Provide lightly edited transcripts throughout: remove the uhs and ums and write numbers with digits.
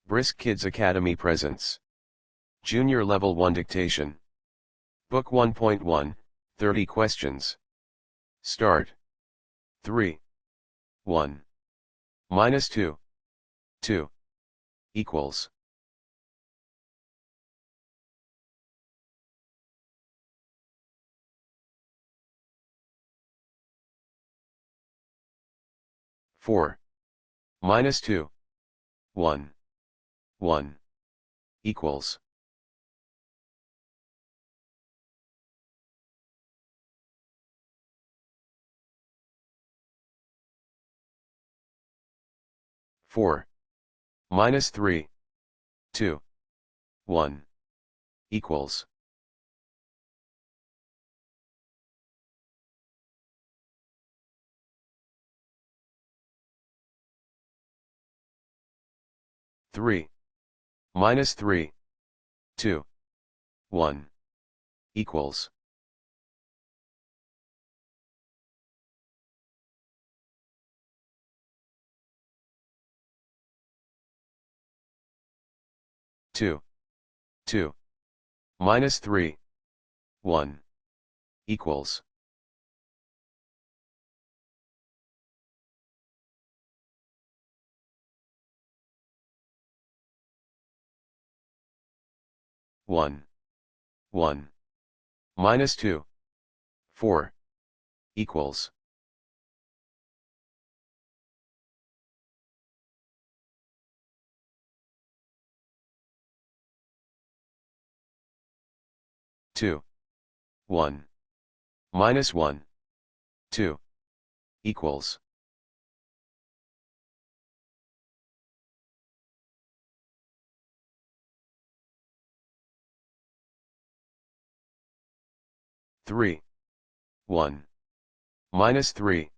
BRISK Kids Academy presents Junior Level 1 Dictation. Book 1.1, 30 questions. Start. 3. 1. Minus 2. 2. Equals. 4. Minus 2. 1. 1. Equals. 4. Minus 3. 2. 1. Equals. 3. Minus 3. 2. 1. Equals. 2. 2. Minus 3. 1. Equals. 1. 1. Minus 2. 4. Equals. 2. 1. Minus 1. 2. Equals. 3. 1. Minus 3.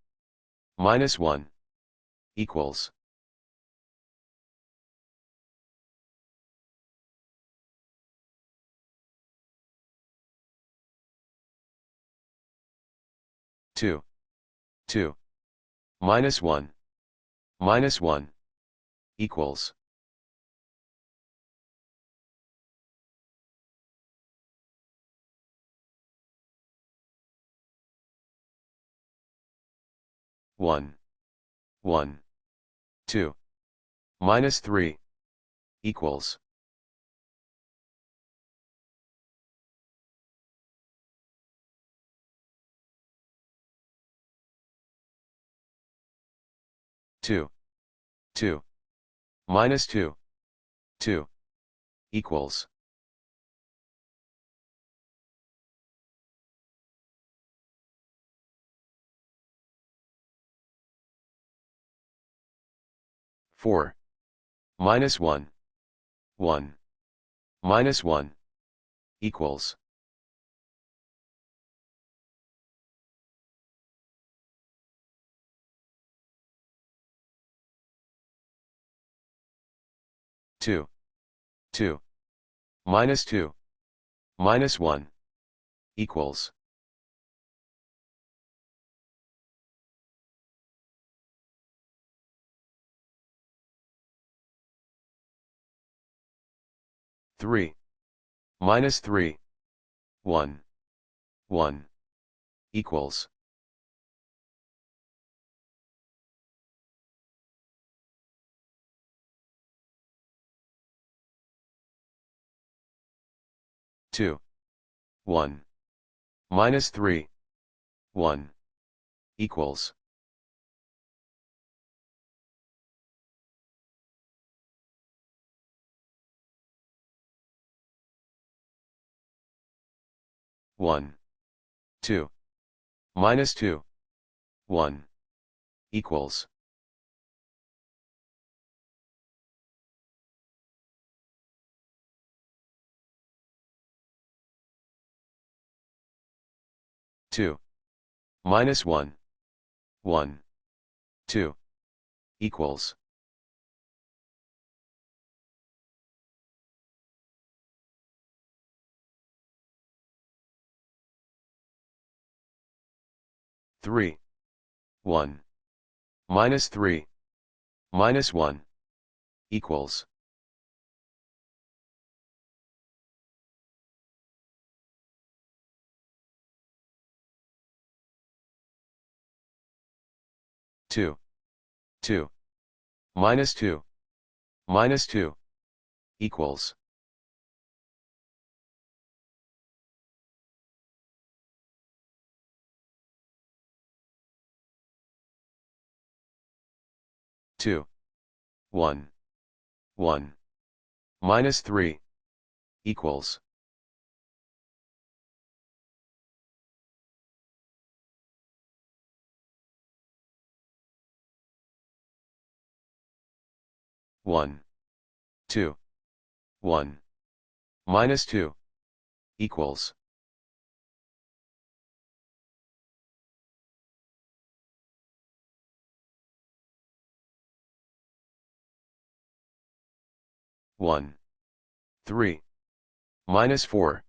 Minus 1. Equals. 2. 2. Minus 1. Minus 1. Equals. 1. 1. 2. Minus 3. Equals. 2. 2. Minus 2. 2. Equals. 4. Minus 1. 1. Minus 1. Equals. 2. 2. Minus 2. Minus 1. Equals. 3. Minus 3. 1. 1. Equals. 2. 1. Minus 3. 1. Equals. 1. 2. Minus 2. 1. Equals. 2. Minus 1. 1. 2. Equals. 3. 1. Minus 3. Minus 1. Equals. 2, 2, minus 2, minus 2, equals 2, 1, 1, minus 3, equals 1, 2, 1, minus 2, equals 1, 3, minus 4,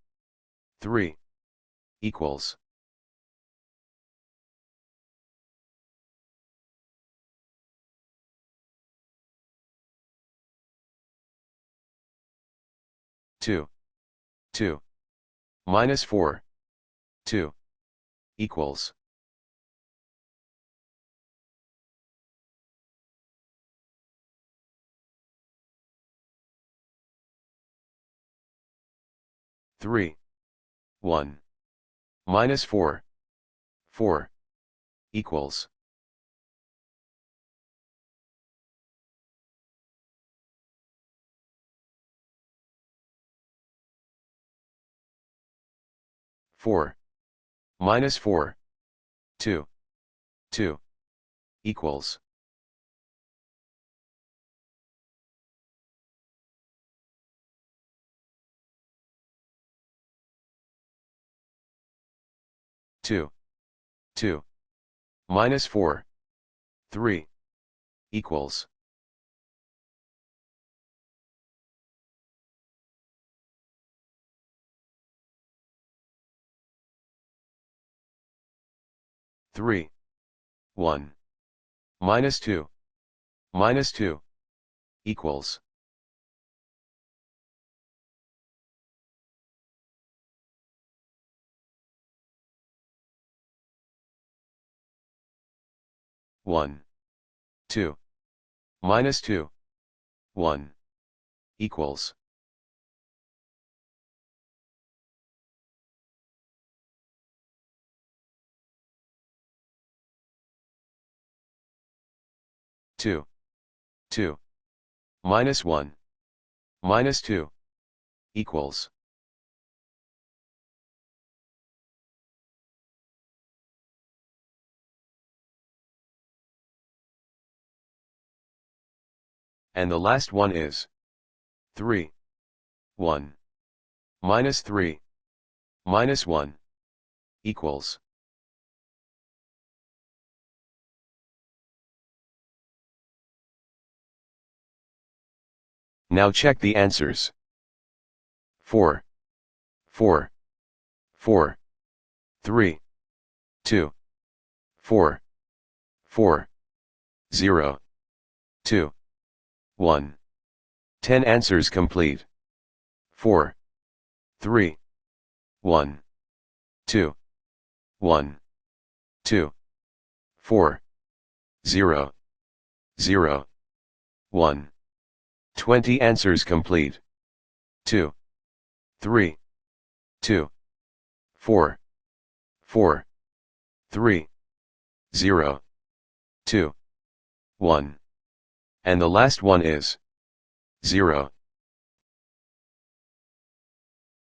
3, equals 2, 2, minus 4, 2, equals 3, 1, minus 4, 4, equals 4, minus 4, 2, 2, equals 2, 2, minus 4, 3, equals 3, 1, minus 2, minus 2, equals 1, 2, minus 2, 1, equals 2, 2, minus 1, minus 2, equals 3. And the last one is 3, 1, minus 3, minus 1, equals. Now check the answers. 4, 4, 4, 3, 2, 4, 4, 0, 2, 1. 10 answers complete. 4, 3, 1, 2, 1, 2, 4, 0, 0, 1. 20 answers complete. 2, 3, 2, 4, 4, 3, 0, 2, 1. And the last one is 0.